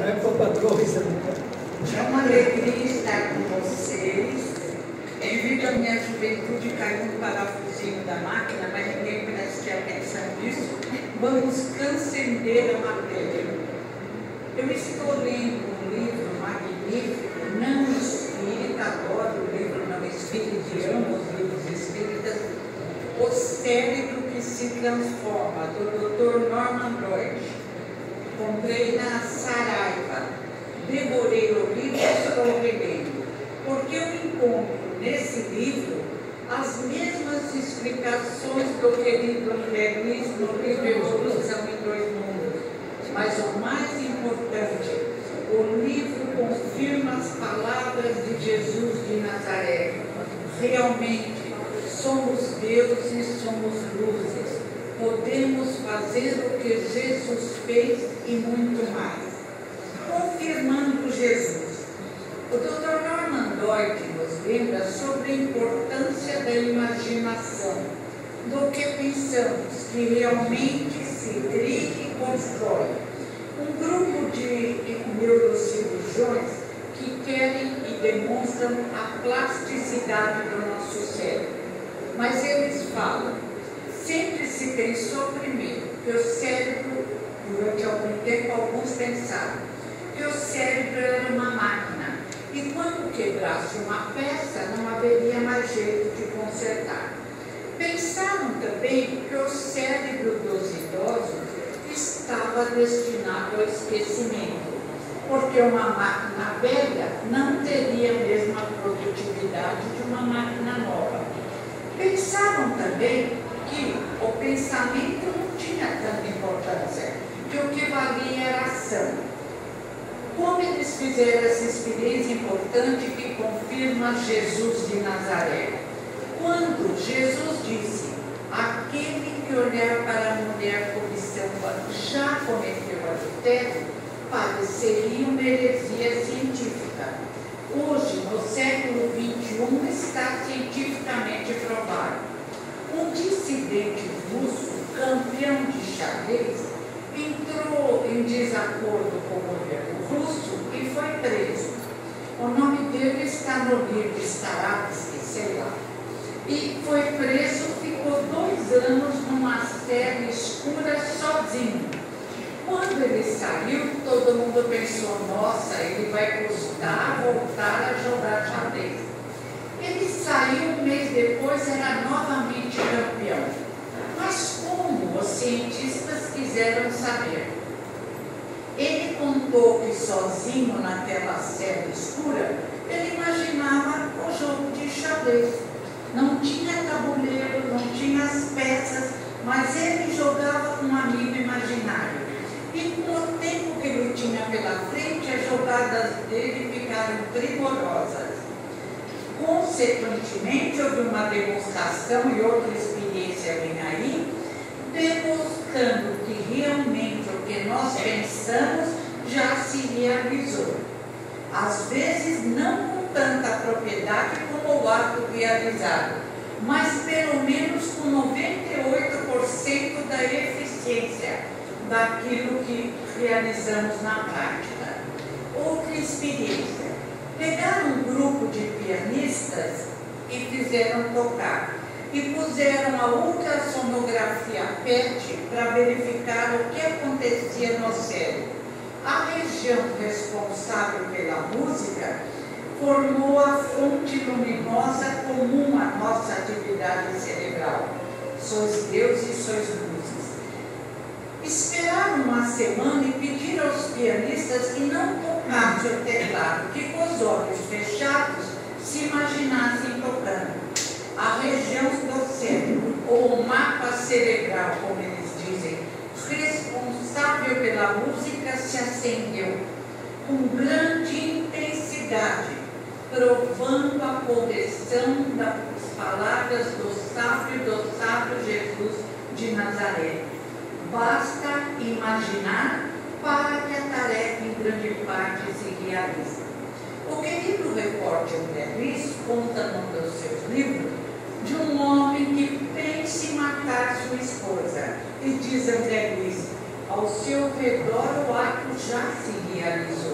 É uma alegria estar com vocês. Em vida, a minha juventude caiu no parafusinho da máquina, mas ninguém preste atenção nisso. Vamos transcender a matéria. Eu estou lendo um livro magnífico, não espírita, adoro o livro não espírita, e amo os livros espíritas, O Cérebro que se Transforma, do Dr. Norman Lloyd. Comprei na Saraiva, devorei o livro e estou relendo, porque eu encontro nesse livro as mesmas explicações do querido André Luiz no livro Evolução em Dois Mundos. Mas o mais importante, o livro confirma as palavras de Jesus de Nazaré. Realmente, somos deuses, somos luzes. Podemos fazer o que Jesus fez e muito mais. Confirmando Jesus. O Dr. Norman Lloyd nos lembra sobre a importância da imaginação, do que pensamos, que realmente se cria e constrói. Um grupo de neurocirurgiões que querem e demonstram a plasticidade do nosso cérebro. Mas eles falam, sempre se pensou primeiro que o cérebro, durante algum tempo alguns pensaram, que o cérebro era uma máquina e quando quebrasse uma peça não haveria mais jeito de consertar. Pensaram também que o cérebro dos idosos estava destinado ao esquecimento, porque uma máquina velha não teria a mesma produtividade de uma máquina nova. Pensaram também que o pensamento não tinha tanta importância, que o que valia era a ação. Como eles fizeram essa experiência importante que confirma Jesus de Nazaré? Quando Jesus disse, aquele que olhar para a mulher cobiçando já cometeu adultério, pareceria uma heresia científica. Hoje, no século XXI, está cientificamente provado. Um dissidente russo, campeão de xadrez, entrou em desacordo com o governo russo e foi preso. O nome dele está no livro Staravsky, sei lá. E foi preso, ficou 2 anos numa cela escura sozinho. Quando ele saiu, todo mundo pensou, nossa, ele vai custar voltar a jogar xadrez. Ele saiu, um mês depois, era novamente campeão. Mas como os cientistas quiseram saber? Ele contou que sozinho naquela cela escura, ele imaginava o jogo de xadrez. Não tinha tabuleiro, não tinha as peças, mas ele jogava com um amigo imaginário. E com o tempo que ele tinha pela frente, as jogadas dele ficaram primorosas. Consequentemente, houve uma demonstração e outra experiência vem aí, demonstrando que realmente o que nós pensamos já se realizou. Às vezes, não com tanta propriedade como o ato realizado, mas pelo menos com 98% da eficiência daquilo que realizamos na prática. Outra experiência. Pegaram um grupo de pianistas e fizeram tocar. E puseram a ultrassonografia PET para verificar o que acontecia no cérebro. A região responsável pela música formou a fonte luminosa comum à nossa atividade cerebral. Sois Deus e sois luzes. Esperaram uma semana e pediram aos pianistas que não tocassem o teclado, que com os olhos fechados se imaginassem tocando. A região do cérebro, ou o mapa cerebral, como eles dizem, responsável pela música, se acendeu com grande intensidade, provando a correção das palavras do sábio Jesus de Nazaré. Basta imaginar para que a tarefa em grande parte se realize. O querido repórter André Luiz conta num dos seus livros de um homem que pensa em matar sua esposa. E diz André Luiz, ao seu redor o ato já se realizou.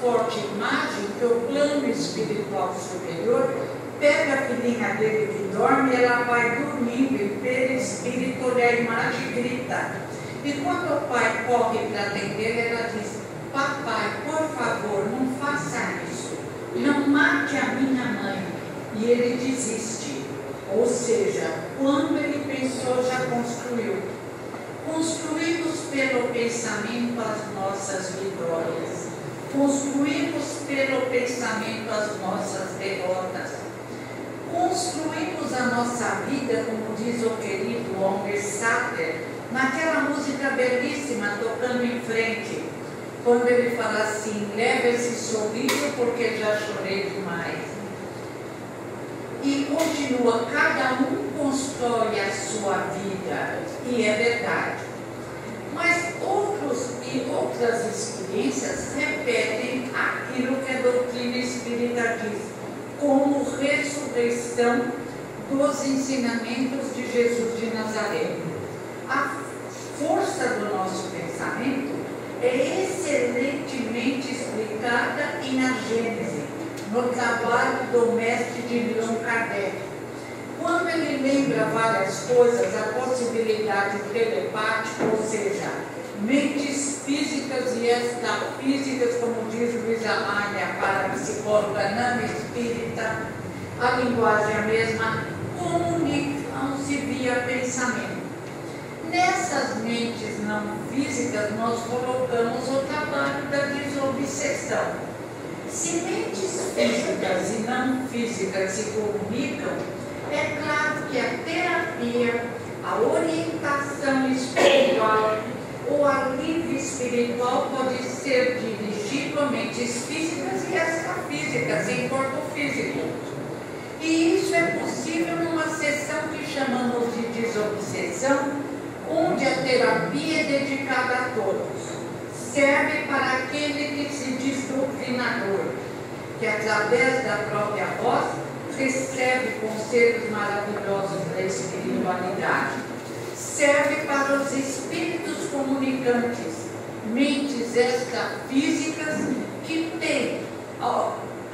forte imagem que o plano espiritual superior pega a filhinha dele que dorme e ela vai dormindo e pelo espírito olha a imagem e grita. E quando o pai corre para atender, ela diz: papai, por favor, não faça isso, não mate a minha mãe. E ele desiste. Ou seja, quando ele pensou, já construiu. Construímos pelo pensamento as nossas vitórias. Construímos pelo pensamento as nossas derrotas. Construímos a nossa vida, como diz o querido Homer Sater, naquela música belíssima, Tocando em Frente, quando ele fala assim: leva esse sorriso porque já chorei demais. E continua: cada um constrói a sua vida, e é verdade. Mas outras experiências repetem aquilo que a doutrina espírita diz, como ressurreição dos ensinamentos de Jesus de Nazaré. A força do nosso pensamento é excelentemente explicada em A Gênese, no trabalho do mestre de Allan Kardec. Quando ele lembra várias coisas, a possibilidade telepática, ou seja, mentes físicas e extrafísicas, como diz Luiz Amália para a psicóloga não espírita, a linguagem é a mesma, comunicam-se via pensamento. Nessas mentes não físicas, nós colocamos o trabalho da desobsessão. Se mentes físicas e não físicas se comunicam, é claro que a terapia, a orientação espiritual ou alívio espiritual pode ser dirigido a mentes físicas e extrafísicas em corpo físico. E isso é possível numa sessão que chamamos de desobsessão, onde a terapia é dedicada a todos. Serve para aquele que se diz doutrinador, que através da própria voz recebe conselhos maravilhosos da espiritualidade. Serve para os espíritos comunicantes, mentes extrafísicas que têm,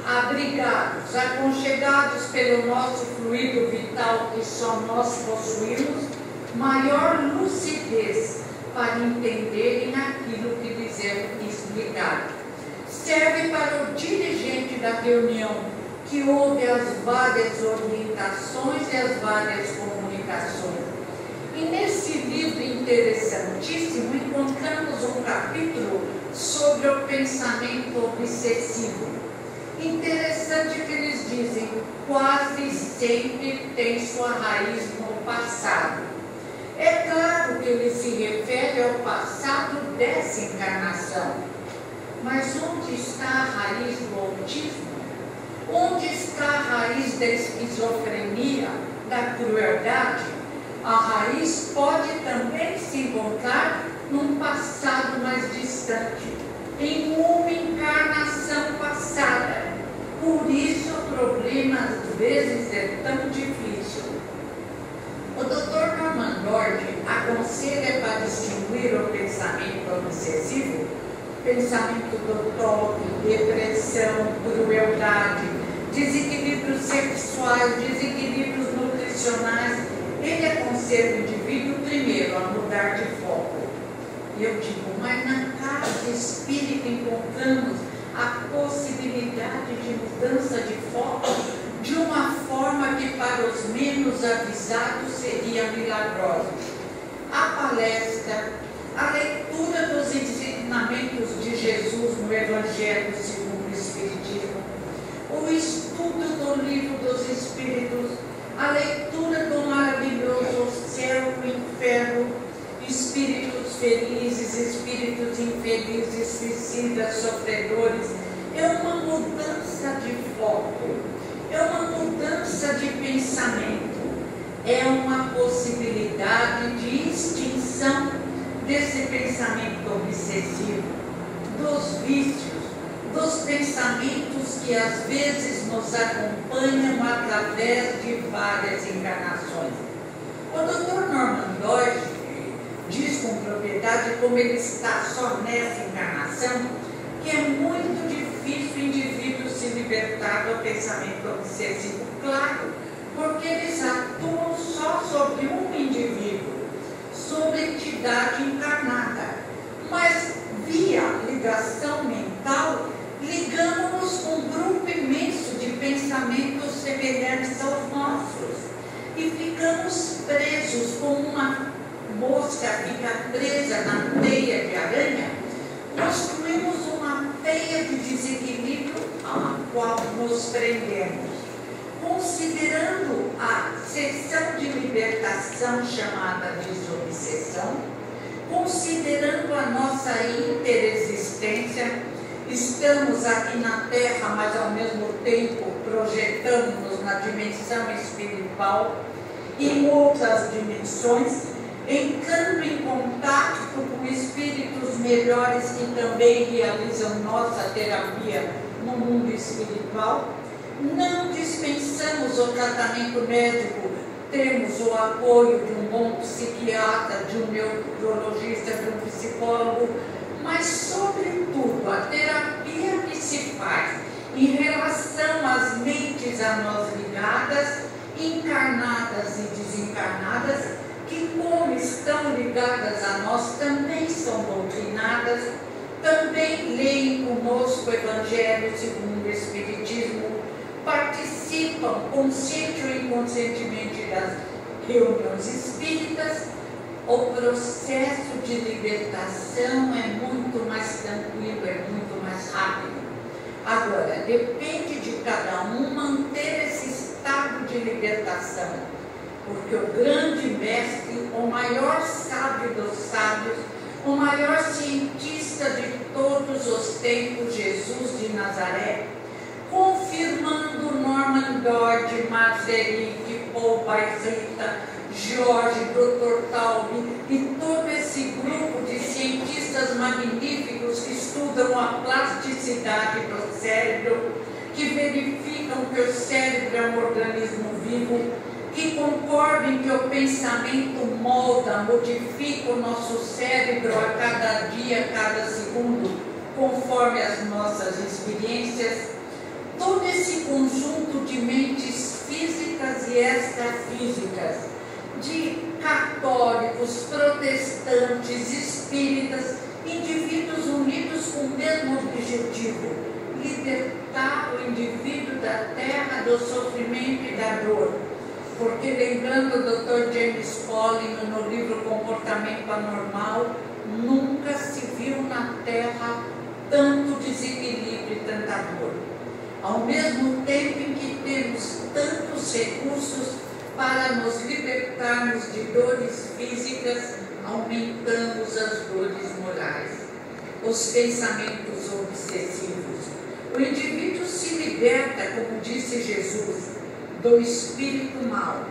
abrigados, aconchegados pelo nosso fluido vital que só nós possuímos, maior lucidez para entenderem aquilo que lhes é explicado. Serve para o dirigente da reunião, que ouve as várias orientações e as várias comunicações. E nesse livro interessantíssimo encontramos um capítulo sobre o pensamento obsessivo. Interessante que eles dizem: quase sempre tem sua raiz no passado. É claro que ele se refere ao passado dessa encarnação. Mas onde está a raiz do autismo? Onde está a raiz da esquizofrenia, da crueldade? A raiz pode também se encontrar num passado mais distante, em uma encarnação passada. Por isso o problema às vezes é tão difícil. O Dr. Norman Lord aconselha para distinguir o pensamento obsessivo, pensamento do toque, depressão, crueldade, desequilíbrios sexuais, desequilíbrios nutricionais. Ele aconselha o indivíduo primeiro a mudar de foco. E eu digo: mas na casa espírita encontramos a possibilidade de mudança de foco de uma forma que para os menos avisados seria milagrosa. A palestra, a leitura dos ensinamentos de Jesus no Evangelho segundo o Espiritismo, o estudo do Livro dos Espíritos, a leitura do maravilhoso Céu e Inferno, espíritos felizes, espíritos infelizes, suicidas, sofredores, é uma mudança de foco, é uma mudança de pensamento, é uma possibilidade de extinção desse pensamento obsessivo, dos vícios, dos pensamentos que às vezes nos acompanham através de várias encarnações. O Dr. Norman Doidge diz com propriedade, como ele está só nessa encarnação, que é muito difícil libertado ao pensamento obsessivo. Claro, porque eles atuam só sobre um indivíduo, sobre a entidade encarnada. Mas, via ligação mental, ligamos com um grupo imenso de pensamentos semelhantes aos nossos. E ficamos presos, como uma mosca fica presa na teia de aranha. Construímos uma teia de desequilíbrio a qual nos prendemos. Considerando a sessão de libertação chamada desobsessão, considerando a nossa interexistência, estamos aqui na Terra, mas ao mesmo tempo projetamos-nos na dimensão espiritual e em outras dimensões, entrando em contato com espíritos melhores que também realizam nossa terapia no mundo espiritual. Não dispensamos o tratamento médico, temos o apoio de um bom psiquiatra, de um neurologista, de um psicólogo, mas, sobretudo, a terapia que se faz em relação às mentes a nós ligadas, encarnadas e desencarnadas, que, como estão ligadas a nós, também são doutrinadas, também leem conosco o Evangelho segundo o Espiritismo, participam, consciente ou inconscientemente, das reuniões espíritas. O processo de libertação é muito mais tranquilo, é muito mais rápido. Agora, depende de cada um manter esse estado de libertação, porque o grande mestre, o maior sábio dos sábios, o maior cientista de todos os tempos, Jesus de Nazaré, confirmando Norman Doidge, Mazeric, Paul Baisita, George, Dr. Taube e todo esse grupo de cientistas magníficos que estudam a plasticidade do cérebro, que verificam que o cérebro é um organismo vivo, que concordam que o pensamento molda, modifica o nosso cérebro a cada dia, a cada segundo, conforme as nossas experiências. Todo esse conjunto de mentes físicas e extrafísicas, de católicos, protestantes, espíritas, indivíduos unidos com o mesmo objetivo: libertar o indivíduo da terra do sofrimento e da dor. Porque, lembrando o Dr. James Collins no livro Comportamento Anormal, nunca se viu na terra tanto desequilíbrio e tanta dor. Ao mesmo tempo em que temos tantos recursos para nos libertarmos de dores físicas, aumentamos as dores morais, os pensamentos obsessivos. O indivíduo se liberta, como disse Jesus, do espírito mau,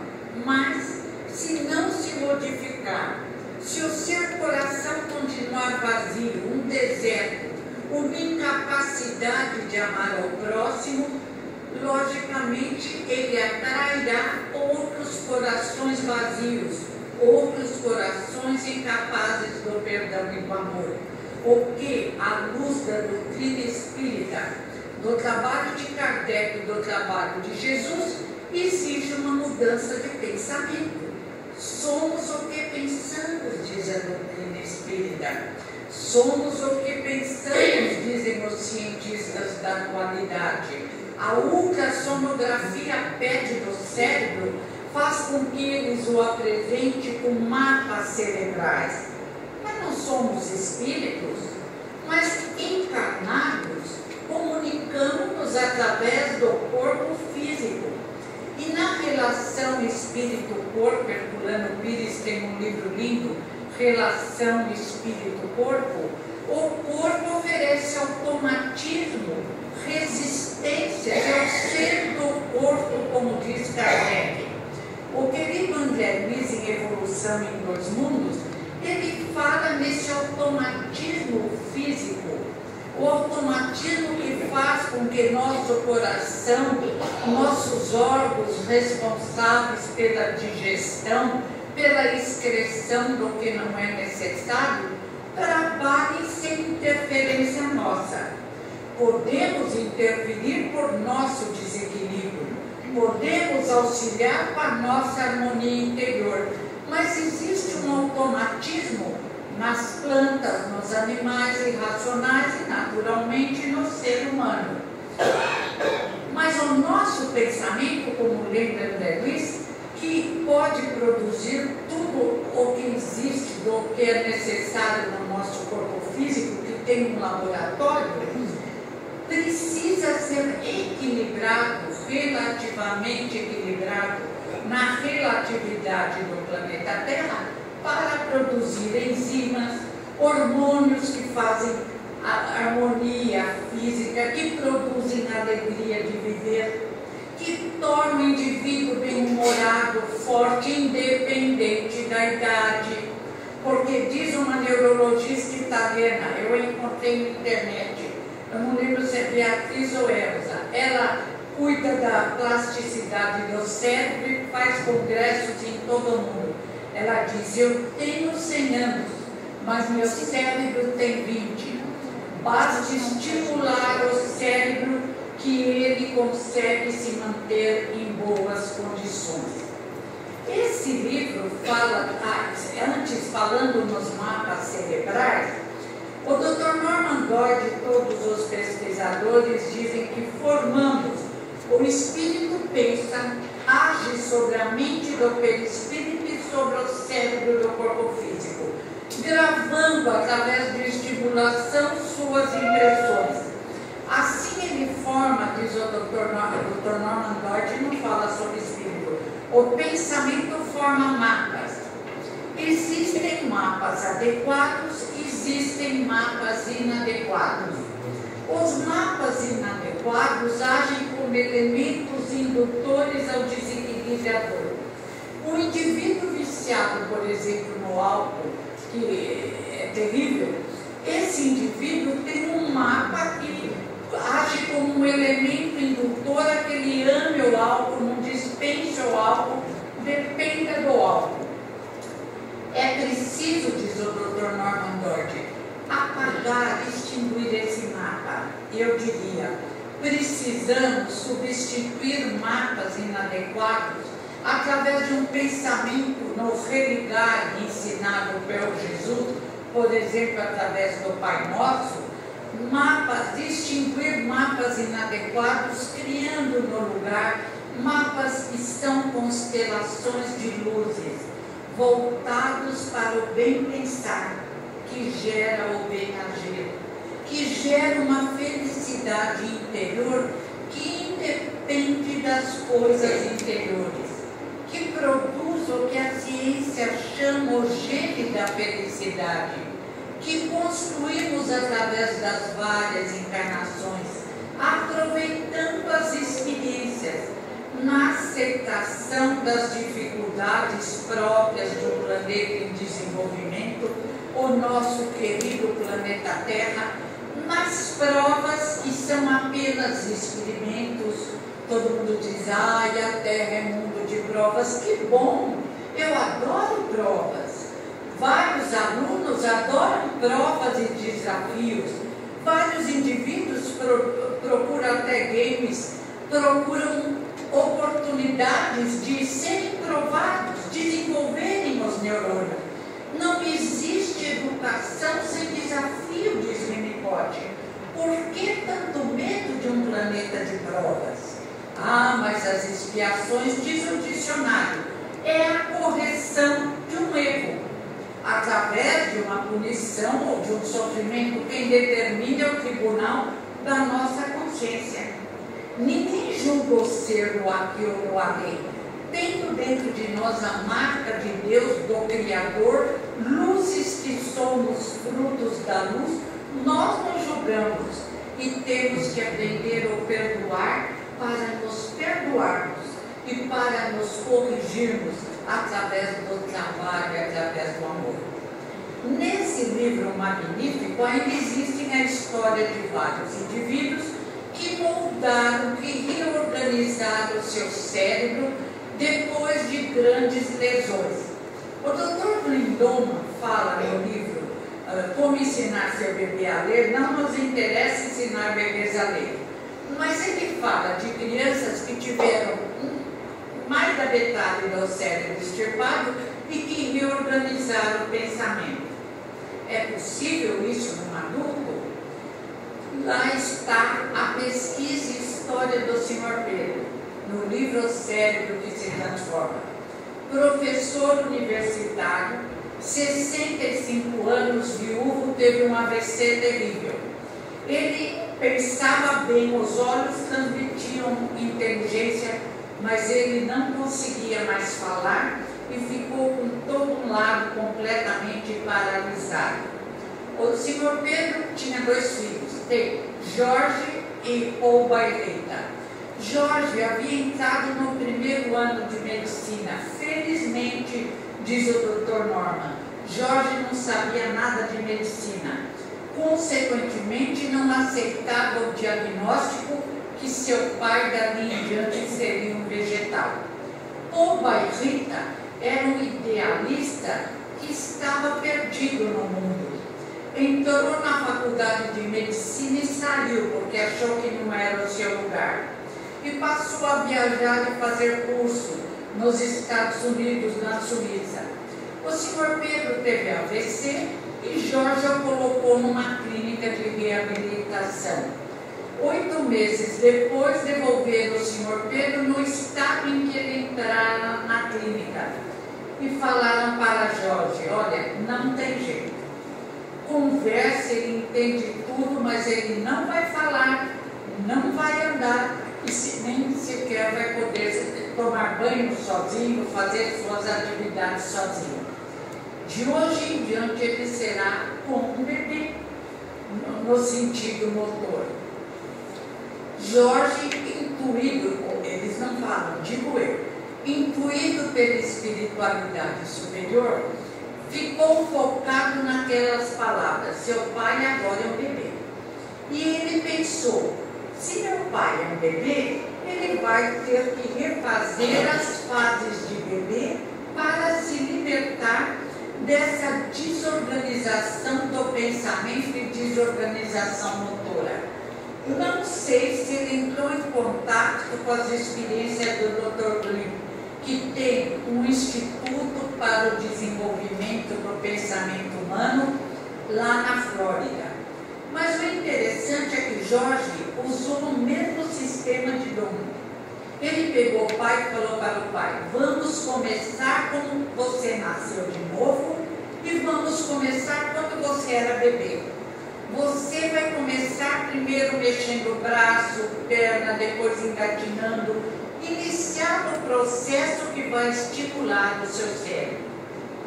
mas se não se modificar, se o seu coração continuar vazio, um deserto, uma incapacidade de amar ao próximo, logicamente ele atrairá outros corações vazios, outros corações incapazes do perdão e do amor. O que, à luz da doutrina espírita, do trabalho de Kardec e do trabalho de Jesus, exige uma mudança de pensamento. Somos o que pensamos, diz a doutrina espírita. Somos o que pensamos, dizem os cientistas da atualidade. A ultrassonografia PET do cérebro faz com que eles o apresentem com mapas cerebrais. Mas não somos espíritos, mas encarnados, comunicamos-nos através do corpo físico. E na relação espírito-corpo, Herculano Pires tem um livro lindo, Relação espírito-corpo, o corpo oferece automatismo, resistência, é o ser do corpo, como diz Kardec. O querido André Luiz, em Evolução em Dois Mundos, ele fala nesse automatismo físico, o automatismo que faz com que nosso coração, nossos órgãos responsáveis pela digestão, pela excreção do que não é necessário, trabalhem sem interferência nossa. podemos interferir por nosso desequilíbrio, podemos auxiliar para a nossa harmonia interior, mas existe um automatismo nas plantas, nos animais irracionais e naturalmente no ser humano. Mas o nosso pensamento, como lembra André Luiz, que pode produzir tudo o que existe, do que é necessário no nosso corpo físico, que tem um laboratório, precisa ser equilibrado, relativamente equilibrado, na relatividade do planeta Terra, para produzir enzimas, hormônios que fazem a harmonia física, que produzem a alegria de viver, que tornam o indivíduo bem-humorado, forte, independente da idade. Porque diz uma neurologista italiana, eu encontrei na internet, eu não lembro se é Beatriz ou Elza, ela cuida da plasticidade do cérebro e faz congressos em todo o mundo. Ela diz, eu tenho 100 anos, mas meu cérebro tem 20. Basta estimular o cérebro que ele consegue se manter em boas condições. Esse livro fala, antes falando nos mapas cerebrais, o Dr. Norman Doidge e todos os pesquisadores dizem que formamos, o espírito pensa, age sobre a mente do perispírito e sobre o cérebro do corpo físico, gravando através de estimulação suas impressões. Assim ele forma, diz o Dr. Norman Doidge, não fala sobre espírito, o pensamento forma mapas. Existem mapas adequados, existem mapas inadequados. Os mapas inadequados agem como elementos indutores ao desequilibrador. O indivíduo viciado, por exemplo, no álcool, que é terrível, esse indivíduo tem um mapa que age como um elemento indutor a que ele ame o álcool, não dispense o álcool, dependa do álcool. É preciso, diz o Dr. Norman Doidge, apagar, extinguir esse mapa. Eu diria, precisamos substituir mapas inadequados através de um pensamento no religar ensinado pelo Jesus, por exemplo, através do Pai Nosso, distinguir mapas inadequados, criando no lugar mapas que são constelações de luzes, voltados para o bem pensar, que gera o bem agir, que gera uma felicidade interior que independe das coisas interiores, que produz o que a ciência chama o gene da felicidade, que construímos através das várias encarnações, aproveitando as experiências, na aceitação das dificuldades próprias de um planeta em desenvolvimento, o nosso querido planeta Terra, nas provas que são apenas experimentos. Todo mundo diz, ai, a Terra é mundo de provas. Que bom, eu adoro provas. Vários alunos adoram provas e desafios. Vários indivíduos procuram até games, procuram oportunidades de serem provados, desenvolverem os neurônios. Não existe educação sem desafio, diz Winnicott. Por que tanto medo de um planeta de provas? Ah, mas as expiações, diz o dicionário, é a correção de um erro. Através de uma punição ou de um sofrimento, quem determina é o tribunal da nossa consciência. Ninguém julga o ser no aqui ou no além. Tendo dentro de nós a marca de Deus, do Criador, luzes que somos frutos da luz, nós nos julgamos e temos que aprender a perdoar para nos perdoarmos e para nos corrigirmos através do trabalho, através do amor. Nesse livro magnífico ainda existem a história de vários indivíduos que moldaram, que reorganizaram o seu cérebro depois de grandes lesões. O Dr. Lindoman fala no livro como ensinar seu bebê a ler, não nos interessa ensinar bebês a ler. Mas ele fala de crianças que tiveram mais da metade do cérebro extirpado e que reorganizaram o pensamento. É possível isso num adulto? Lá está a pesquisa e história do Sr. Pedro, no livro O Cérebro que se Transforma. Professor universitário, 65 anos, viúvo, teve um AVC terrível. Ele pensava bem, os olhos transmitiam inteligência, mas ele não conseguia mais falar e ficou com todo um lado completamente paralisado. O Sr. Pedro tinha 2 filhos, tem Jorge e Paul Bairrita. Jorge havia entrado no 1º ano de medicina. Felizmente, diz o Dr. Norman, Jorge não sabia nada de medicina. Consequentemente, não aceitava o diagnóstico que seu pai dali em diante seria um vegetal. Paul Bairrita era um idealista que estava perdido no mundo. Entrou na faculdade de medicina e saiu, porque achou que não era o seu lugar. E passou a viajar e fazer curso nos Estados Unidos, na Suíça. O Sr. Pedro teve AVC e Jorge o colocou numa clínica de reabilitação. 8 meses depois, devolveram o Sr. Pedro no estado em que ele entrara na clínica. E falaram para Jorge, olha, não tem jeito. Conversa, ele entende tudo, mas ele não vai falar, não vai andar e nem sequer vai poder tomar banho sozinho, fazer suas atividades sozinho. De hoje em diante ele será como um bebê, no sentido motor. Jorge, intuído, eles não falam, digo eu, intuído pela espiritualidade superior, ficou focado naquelas palavras, seu pai agora é um bebê. E ele pensou, se meu pai é um bebê, ele vai ter que refazer as fases de bebê para se libertar dessa desorganização do pensamento e desorganização motora. Não sei se ele entrou em contato com as experiências do Dr. Green, que tem um Instituto para o Desenvolvimento do Pensamento Humano lá na Flórida. Mas o interessante é que Jorge usou o mesmo sistema de domínio. Ele pegou o pai e falou para o pai, vamos começar como você nasceu de novo e vamos começar quando você era bebê. Você vai começar primeiro mexendo o braço, perna, depois engatinhando, iniciar o processo que vai estimular o seu cérebro.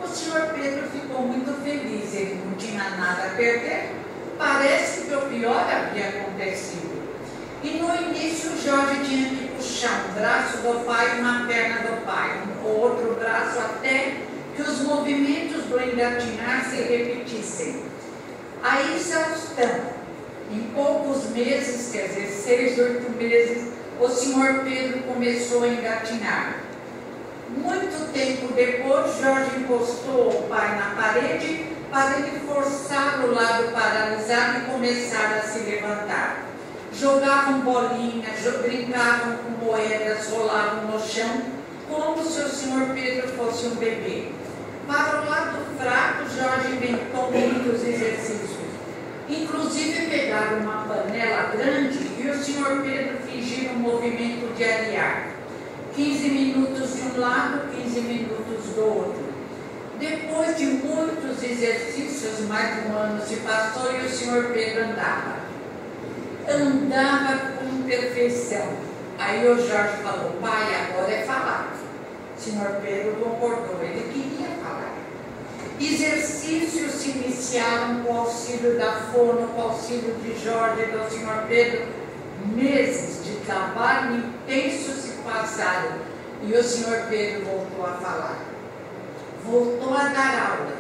O Sr. Pedro ficou muito feliz, ele não tinha nada a perder. Parece que o pior havia acontecido. E no início Jorge tinha que puxar um braço do pai e uma perna do pai, o outro braço até que os movimentos do engatinhar se repetissem. A exaustão, em poucos meses, quer dizer, 6, 8 meses, o Sr. Pedro começou a engatinhar. Muito tempo depois, Jorge encostou o pai na parede para ele forçar o lado paralisado e começar a se levantar. Jogavam bolinhas, brincavam com moedas, rolavam no chão, como se o Sr. Pedro fosse um bebê. Para o lado fraco, Jorge inventou muitos exercícios. Inclusive pegar uma panela grande e o Sr. Pedro fingir um movimento de arear. 15 minutos de um lado, 15 minutos do outro. Depois de muitos exercícios, mais de um ano se passou e o Sr. Pedro andava. Andava com perfeição. Aí o Jorge falou, pai, agora é falar. O Sr. Pedro concordou, ele queria falar. Exercícios se iniciaram com o auxílio da fono, com o auxílio de Jorge e do Sr. Pedro. Meses de trabalho intenso se passaram e o Sr. Pedro voltou a falar. Voltou a dar aula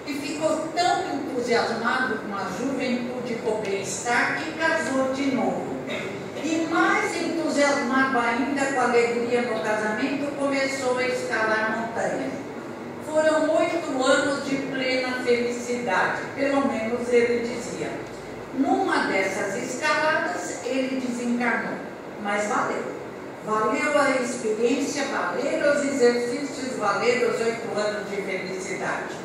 e ficou tão entusiasmado com a juventude e com o bem-estar que casou de novo. E mais entusiasmado ainda com a alegria no casamento, começou a escalar montanhas. Foram 8 anos de plena felicidade, pelo menos ele dizia. Numa dessas escaladas, ele desencarnou, mas valeu. Valeu a experiência, valeram os exercícios, valeram os 8 anos de felicidade.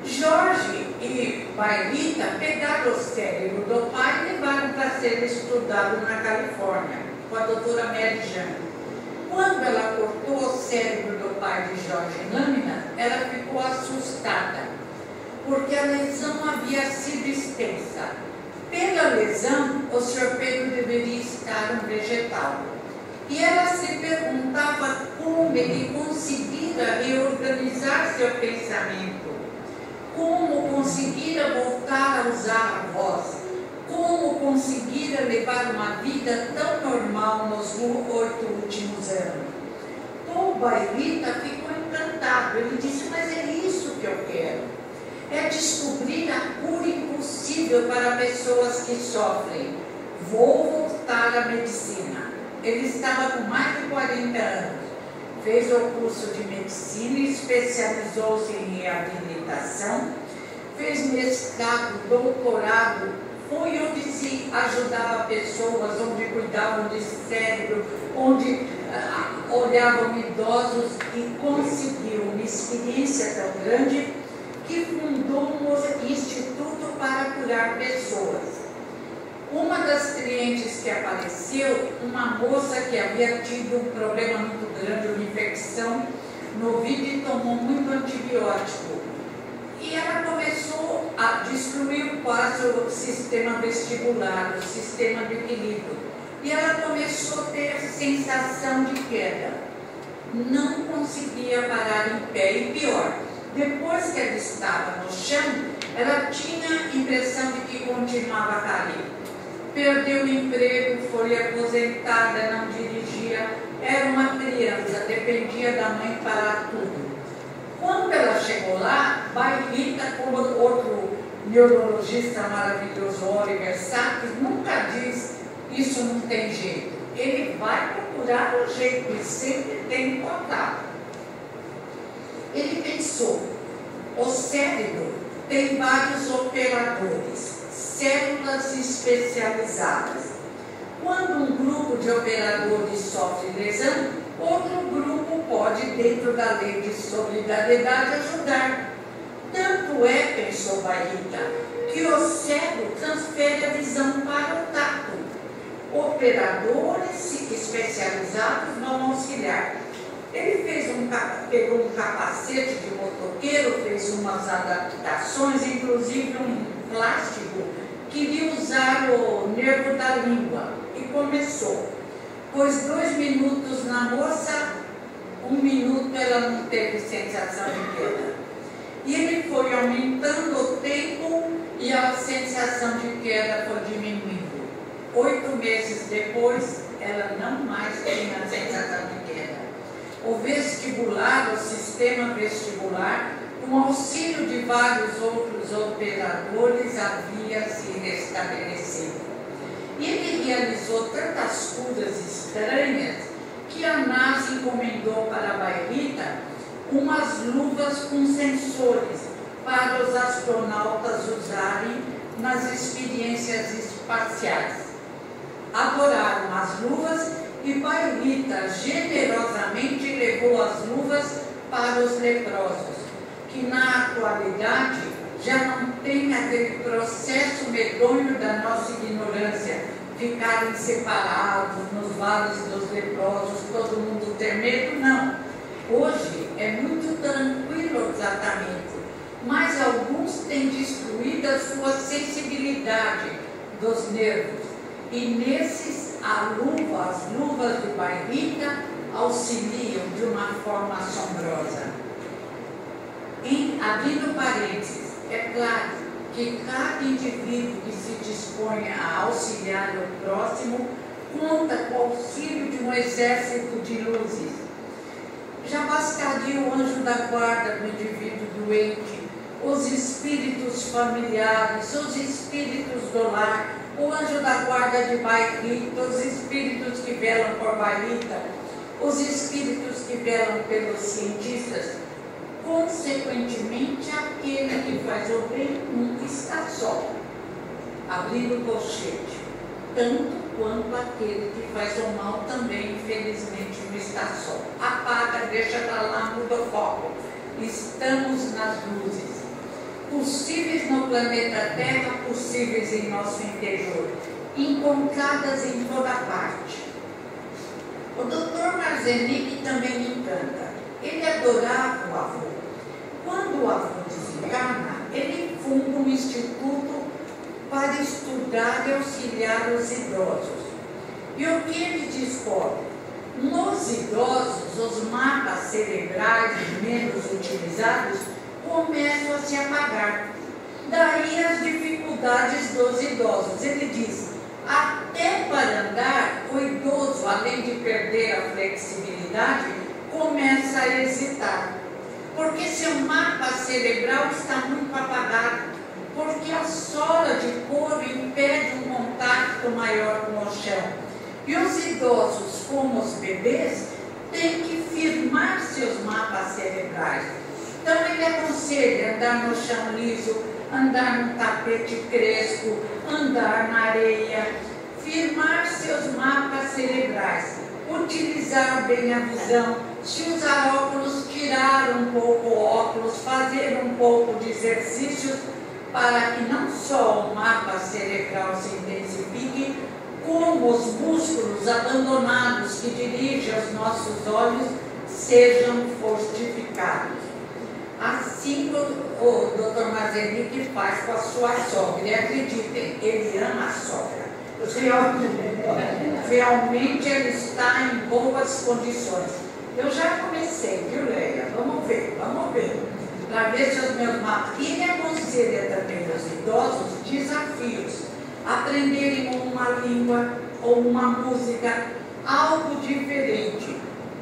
Jorge e Bairrita pegaram o cérebro do pai e levaram para ser estudado na Califórnia, com a doutora Mary Jane. Quando ela cortou o cérebro do pai de Jorge em lâmina, ela ficou assustada, porque a lesão havia sido extensa. Pela lesão, o Sr. Pedro deveria estar um vegetal. E ela se perguntava como ele conseguira reorganizar seu pensamento, como conseguira voltar a usar a voz, como conseguira levar uma vida tão normal nos 8 últimos anos. O Bairrita ficou encantado. Ele disse, mas é isso que eu quero. É descobrir a cura impossível para pessoas que sofrem. Vou voltar à medicina. Ele estava com mais de 40 anos. Fez o curso de medicina, especializou-se em reabilitação, fez mestrado, doutorado, foi onde se ajudava pessoas, onde cuidavam de cérebro, onde olhavam idosos e conseguiu uma experiência tão grande que fundou um instituto para curar pessoas. Uma das clientes que apareceu, uma moça que havia tido um problema muito grande, uma infecção no ouvido e tomou muito antibiótico. E ela começou a destruir quase o sistema vestibular, o sistema de equilíbrio. E ela começou a ter sensação de queda. Não conseguia parar em pé e pior, depois que ela estava no chão, ela tinha a impressão de que continuava a cair. Perdeu o emprego, foi aposentada, não dirigia, era uma criança, dependia da mãe para tudo. Quando ela chegou lá, Bairrita, como outro neurologista maravilhoso, Oliver Sacks, nunca diz, isso não tem jeito. Ele vai procurar o jeito e sempre tem contato. Ele pensou, o cérebro tem vários operadores, células especializadas. Quando um grupo de operadores sofre lesão, outro grupo pode, dentro da lei de solidariedade, ajudar. Tanto é, pensou Bairrita, que o cérebro transfere a visão para o tato. Operadores especializados vão auxiliar. Ele pegou um capacete de motoqueiro, fez umas adaptações, inclusive um plástico, queria usar o nervo da língua e começou. Pôs 2 minutos na moça, 1 minuto ela não teve sensação de queda. E ele foi aumentando o tempo e a sensação de queda foi diminuindo. 8 meses depois, ela não mais tinha a sensação de queda. O vestibular, o sistema vestibular, com auxílio de vários outros operadores, havia se restabelecido. E ele realizou tantas curas estranhas que a NASA encomendou para a Bairrita umas luvas com sensores para os astronautas usarem nas experiências espaciais. Adoraram as luvas e Bairrita generosamente levou as luvas para os leprosos, que na atualidade já não tem aquele processo medonho da nossa ignorância, ficarem separados nos vales dos leprosos, todo mundo ter medo, não. Hoje é muito tranquilo o tratamento, mas alguns têm destruído a sua sensibilidade dos nervos. E nesses, as luvas de Bairrita auxiliam de uma forma assombrosa. Abrindo parênteses, é claro que cada indivíduo que se dispõe a auxiliar o próximo conta com o auxílio de um exército de luzes. Já bastaria o anjo da guarda do indivíduo doente, os espíritos familiares, os espíritos do lar, o anjo da guarda de Bairrita, os espíritos que velam por Bairrita, os espíritos que velam pelos cientistas. Consequentemente, aquele que faz o bem nunca está só, abrindo o colchete, tanto quanto aquele que faz o mal também, infelizmente, não está só. Apaga, deixa para lá, muda o foco. Estamos nas luzes. Possíveis no planeta Terra, possíveis em nosso interior, encontradas em toda parte. O Dr. Marzenik também me encanta. Ele adorava o avô. Quando o avô desencarna, ele funda um instituto para estudar e auxiliar os idosos. E o que ele descobre? Nos idosos, os mapas cerebrais menos utilizados começam a se apagar. Daí as dificuldades dos idosos. Ele diz, até para andar, o idoso, além de perder a flexibilidade, começa a hesitar. Porque seu mapa cerebral está muito apagado. Porque a sola de couro impede um contato maior com o chão. E os idosos, como os bebês, têm que firmar seus mapas cerebrais. Então ele aconselha andar no chão liso, andar no tapete crespo, andar na areia, firmar seus mapas cerebrais, utilizar bem a visão, se usar óculos, tirar um pouco o óculos, fazer um pouco de exercícios para que não só o mapa cerebral se intensifique, como os músculos abandonados que dirigem os nossos olhos sejam fortificados. Assim o Dr. Marzenik faz com a sua sogra. E acreditem, ele ama a sogra. Realmente ele está em boas condições. Eu já comecei, viu, Leia? Vamos ver. Para ver se os meus mapas. E ele aconselha também aos idosos desafios. Aprenderem uma língua ou uma música, algo diferente.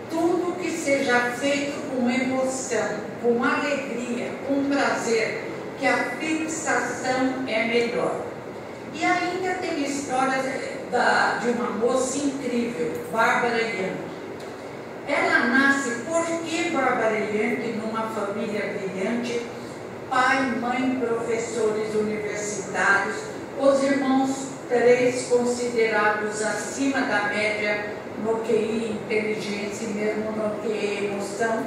Tudo que seja feito com emoção, com alegria, com prazer, que a fixação é melhor. E ainda tem histórias de uma moça incrível, Bárbara Young. Ela nasce porque Bárbara Young, numa família brilhante, pai, mãe, professores universitários, os irmãos 3 considerados acima da média no QI, inteligência e mesmo no QI, emoção.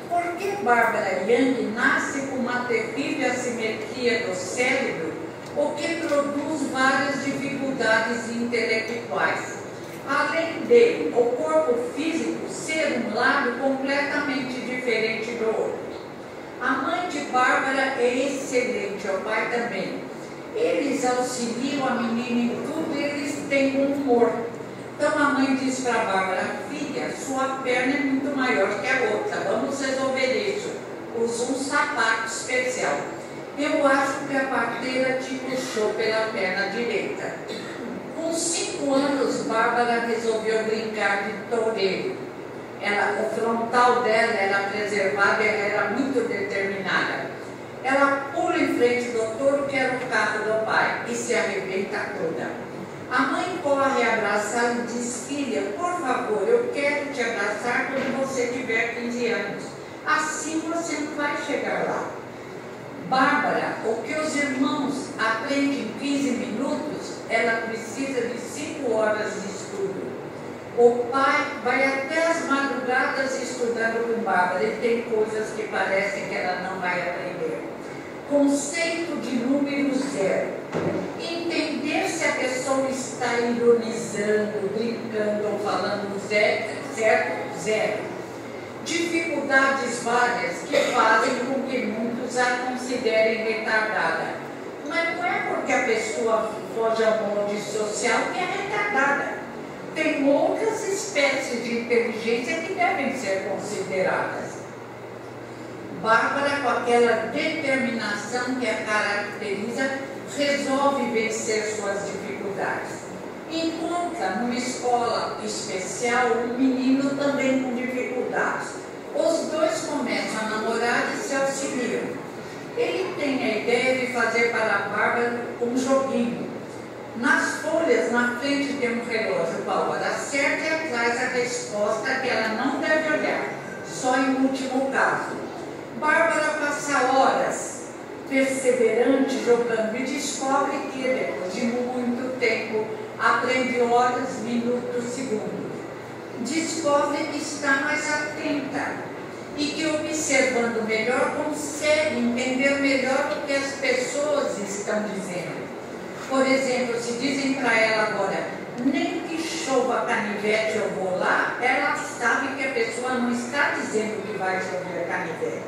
Porque Bárbara Young nasce com uma terrível assimetria do cérebro, o que produz várias dificuldades intelectuais. Além de o corpo físico ser um lado completamente diferente do outro. A mãe de Bárbara é excelente, o pai também. Eles auxiliam a menina em tudo, eles têm um humor. Então a mãe diz para a Bárbara, filha, sua perna é muito maior que a outra, vamos resolver isso. Usa um sapato especial. Eu acho que a parteira te puxou pela perna direita. Com 5 anos, Bárbara resolveu brincar de toureiro. O frontal dela era preservado, ela era muito determinada. Ela pula em frente do touro, que era o carro do pai, e se arrebenta toda. A mãe corre abraçar e diz, filha, por favor, eu quero te abraçar quando você tiver 15 anos. Assim você não vai chegar lá. Bárbara, o que os irmãos aprendem em 15 minutos, ela precisa de 5 horas de estudo. O pai vai até as madrugadas estudando com Bárbara e tem coisas que parecem que ela não vai aprender. Conceito de número 0. Entender se a pessoa está ironizando, brincando ou falando certo, 0. Dificuldades várias que fazem com que muitos a considerem retardada. Mas não é porque a pessoa foge ao molde social que é retardada. Tem outras espécies de inteligência que devem ser consideradas. Bárbara, com aquela determinação que a caracteriza, resolve vencer suas dificuldades. Encontra numa escola especial um menino também com dificuldades. Os dois começam a namorar e se auxiliam. Ele tem a ideia de fazer para a Bárbara um joguinho. Nas folhas, na frente tem um relógio com a hora certa e atrás a resposta que ela não deve olhar, só em último caso. Bárbara passa horas perseverante jogando e descobre que, depois de muito tempo, aprende horas, minutos, segundos. Descobre que está mais atenta e que, observando melhor, consegue entender melhor o que as pessoas estão dizendo. Por exemplo, se dizem para ela agora, nem que chova canivete eu vou lá, ela sabe que a pessoa não está dizendo que vai chover canivete.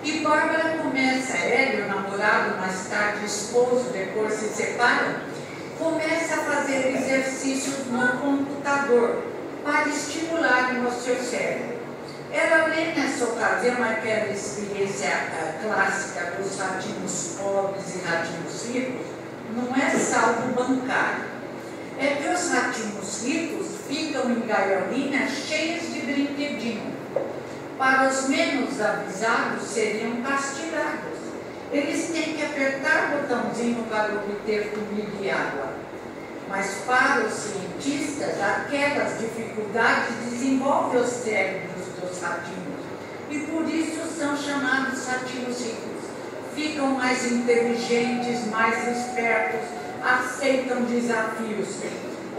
E Bárbara começa, Hélio, namorado, mais tarde esposo, depois se separam, começa a fazer exercícios no computador para estimular o seu cérebro. Ela lê nessa ocasião aquela experiência clássica dos ratinhos pobres e ratinhos ricos, não é saldo bancário. É que os ratinhos ricos ficam em gaiolinhas cheias de brinquedinho. Para os menos avisados, seriam castigados. Eles têm que apertar o botãozinho para obter comida e água. Mas para os cientistas, aquelas dificuldades desenvolvem os cérebros dos ratinhos. E por isso são chamados ratinhos ricos. Ficam mais inteligentes, mais espertos, aceitam desafios.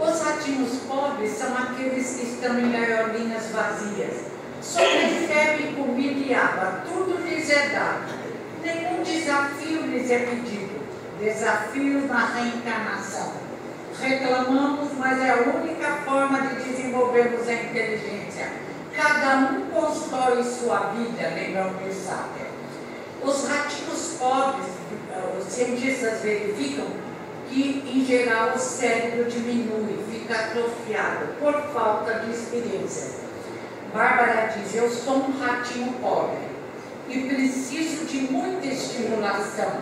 Os ratinhos pobres são aqueles que estão em gaiolinhas vazias. Só recebem comida e água, tudo lhes é dado. Nenhum desafio lhes é pedido. Desafios na reencarnação. Reclamamos, mas é a única forma de desenvolvermos a inteligência. Cada um constrói sua vida, lembra o Sáter. Os ratinhos pobres, os cientistas verificam que, em geral, o cérebro diminui, fica atrofiado por falta de experiência. Bárbara diz, eu sou um ratinho pobre e preciso de muita estimulação.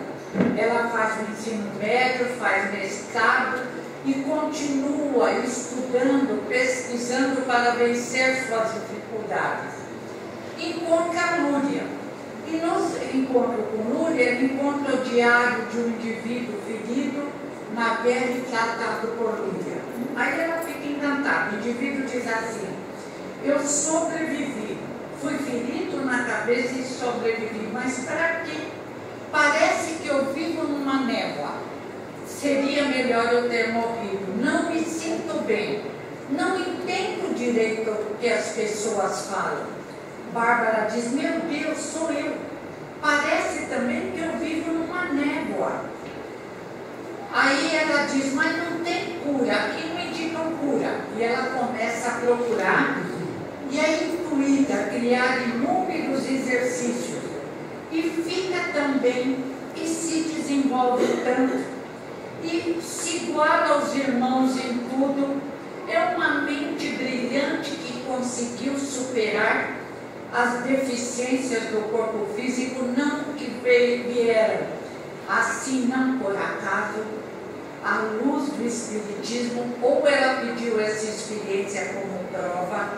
Ela faz o ensino médio, faz mestrado e continua estudando, pesquisando para vencer suas dificuldades. Encontra Lúria. E no encontro com Lúria, ele encontra o diário de um indivíduo ferido na guerra e tratado por Lúria. Aí ela fica encantada. O indivíduo diz assim, eu sobrevivi, fui ferido na cabeça e sobrevivi, mas para quê? Parece que eu vivo numa névoa. Seria melhor eu ter morrido. Não me sinto bem. Não entendo direito o que as pessoas falam. Bárbara diz, meu Deus, sou eu. Parece também que eu vivo numa névoa. Aí ela diz, mas não tem cura. Aqui não indicam cura. E ela começa a procurar e é intuída a criar inúmeros exercícios. E fica também e se desenvolve tanto. E se iguala aos irmãos em tudo. É uma mente brilhante que conseguiu superar as deficiências do corpo físico, não que vieram assim, não por acaso, à luz do Espiritismo, ou ela pediu essa experiência como prova,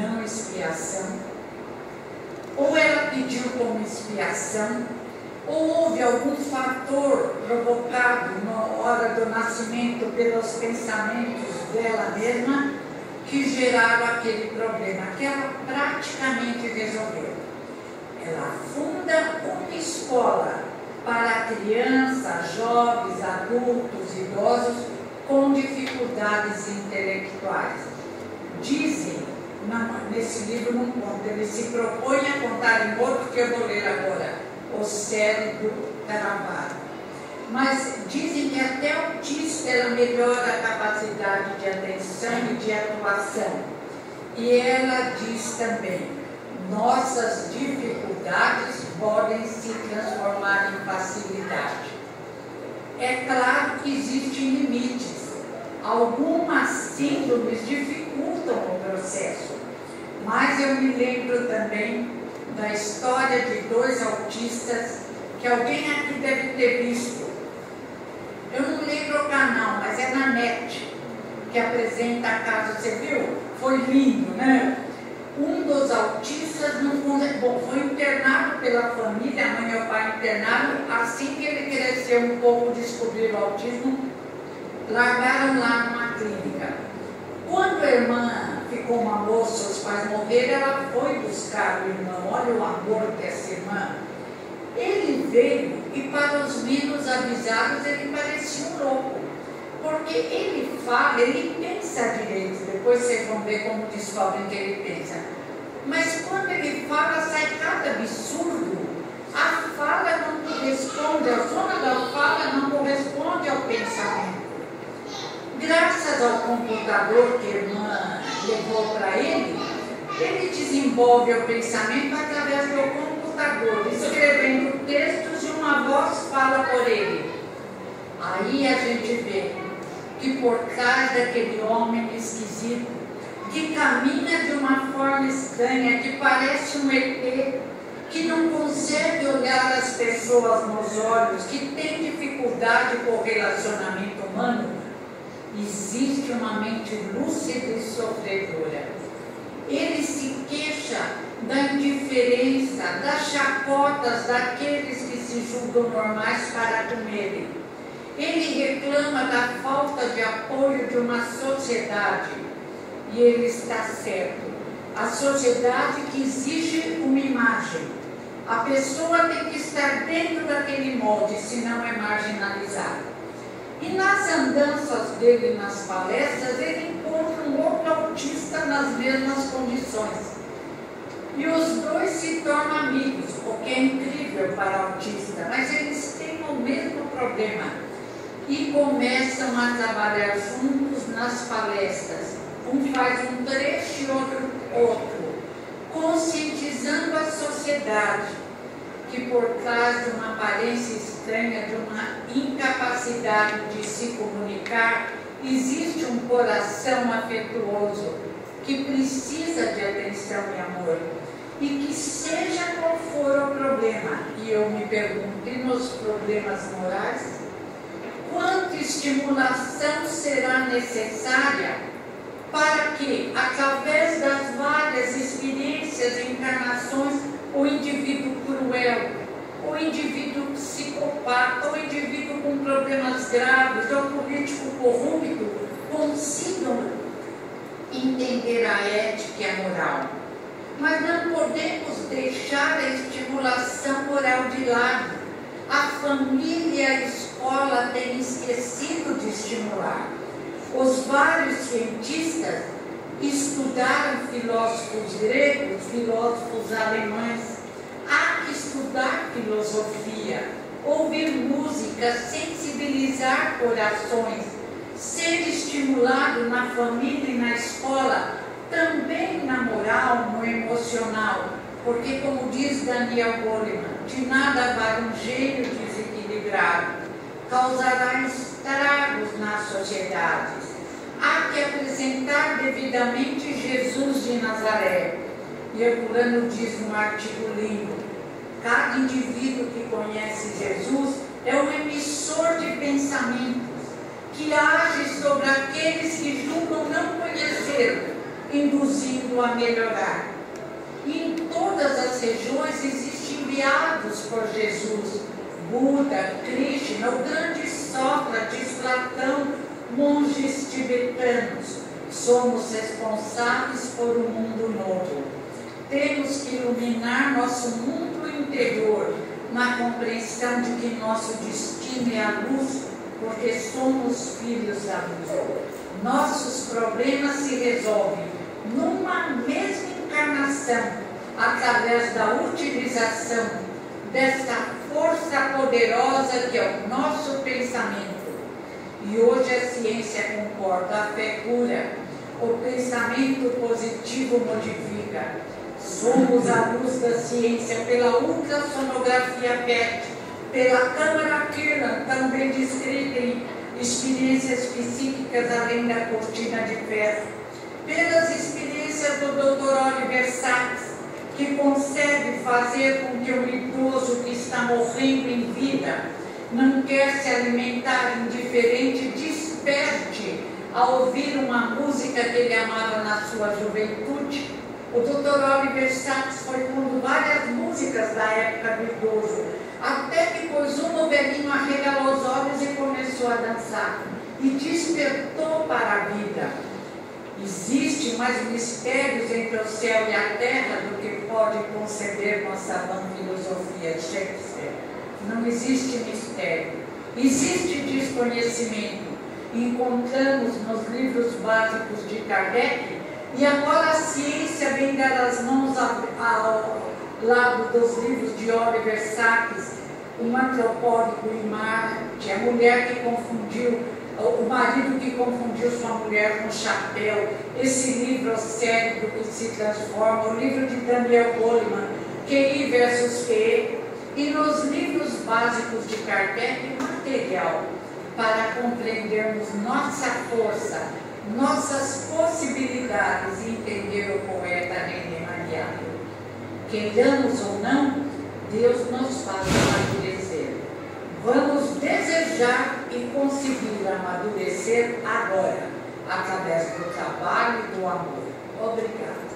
não expiação, ou ela pediu como expiação, ou houve algum fator provocado na hora do nascimento pelos pensamentos dela mesma que geraram aquele problema, que ela praticamente resolveu. Ela funda uma escola para crianças, jovens, adultos, idosos com dificuldades intelectuais. Dizem, nesse livro não conta, ele se propõe a contar em outro que eu vou ler agora, O Cérebro Travado. Mas dizem que até o autista ela melhora a capacidade de atenção e de atuação. E ela diz também, nossas dificuldades podem se transformar em facilidade. É claro que existem limites. Algumas síndromes dificultam o processo. Mas eu me lembro também da história de 2 autistas que alguém aqui deve ter visto. Eu não lembro o canal, mas é na net, que apresenta a casa. Você viu? Foi lindo, né? Um dos autistas não foi internado pela família, a mãe e o pai internaram. Assim que ele cresceu um pouco, descobriram o autismo, largaram lá numa clínica. Quando a irmã ficou uma moça, os pais morreram, ela foi buscar o irmão. Olha o amor dessa irmã. Ele veio e para os menos avisados ele parecia um louco. Porque ele fala, ele pensa direito. Depois vocês vão ver como descobrem que ele pensa. Mas quando ele fala, sai cada absurdo. A fala não corresponde, a zona da fala não corresponde ao pensamento. Graças ao computador que a irmã levou para ele desenvolve o pensamento através do computador, escrevendo textos e uma voz fala por ele. Aí a gente vê que por trás daquele homem esquisito, que caminha de uma forma estranha, que parece um ET, que não consegue olhar as pessoas nos olhos, que tem dificuldade com o relacionamento humano, existe uma mente lúcida e sofredora. Ele se queixa da indiferença, das chacotas daqueles que se julgam normais para com ele. Ele reclama da falta de apoio de uma sociedade. E ele está certo. A sociedade que exige uma imagem. A pessoa tem que estar dentro daquele molde, senão é marginalizada. E nas andanças dele, nas palestras, ele encontra um outro autista nas mesmas condições. E os dois se tornam amigos, o que é incrível para autista, mas eles têm o mesmo problema. E começam a trabalhar juntos nas palestras. Um faz um trecho e outro, conscientizando a sociedade que por trás de uma aparência estranha, de uma incapacidade de se comunicar, existe um coração afetuoso que precisa de atenção e amor. E que seja qual for o problema, e eu me pergunto, e nos problemas morais, quanta estimulação será necessária para que, através das várias experiências e encarnações, o indivíduo cruel, o indivíduo psicopata, o indivíduo com problemas graves, o político corrupto, consigam entender a ética e a moral. Mas não podemos deixar a estimulação moral de lado. A família e a escola têm esquecido de estimular. Os vários cientistas estudaram filósofos gregos, filósofos alemães. Há que estudar filosofia, ouvir música, sensibilizar corações, ser estimulado na família e na escola, também na moral, no emocional, porque, como diz Daniel Goleman, de nada vale um gênio desequilibrado, causará estragos nas sociedades. Há que apresentar devidamente Jesus de Nazaré. E Herculano diz num artigo lindo: cada indivíduo que conhece Jesus é um emissor de pensamentos que age sobre aqueles que julgam não conhecer, induzindo a melhorar. E em todas as regiões existem enviados por Jesus: Buda, Krishna, o grande Sócrates, Platão, monges tibetanos. Somos responsáveis por um mundo novo. Temos que iluminar nosso mundo interior na compreensão de que nosso destino é a luz, porque somos filhos da luz. Nossos problemas se resolvem numa mesma encarnação, através da utilização desta força poderosa que é o nosso pensamento. E hoje a ciência concorda, a fé cura, o pensamento positivo modifica. Somos a luz da ciência pela ultrassonografia PET, pela câmara Kirlan, também descrita em experiências psíquicas além da cortina de ferro, pelas experiências do Dr. Oliver Sacks, que consegue fazer com que um idoso que está morrendo em vida, não quer se alimentar, indiferente, desperte ao ouvir uma música que ele amava na sua juventude. O Dr. Oliver Sacks foi pondo várias músicas da época do idoso, até que pôs o velhinho arregalou os olhos e começou a dançar, e despertou para a vida. Existe mais mistérios entre o céu e a terra do que pode conceber nossa vã filosofia de Shakespeare. Não existe mistério. Existe desconhecimento. Encontramos nos livros básicos de Kardec, e agora a ciência vem dar as mãos ao lado dos livros de Oliver Sacks, um antropólogo em Marte, a mulher que confundiu, o marido que confundiu sua mulher com chapéu, esse livro, O Cérebro que se Transforma, o livro de Daniel Goleman, QI versus QE, e nos livros básicos de Kardec, material para compreendermos nossa força, nossas possibilidades e entender o poeta René Mariário. Queiramos ou não, Deus nos faz amadurecer. Vamos desejar e conseguir amadurecer agora, através do trabalho e do amor. Obrigada.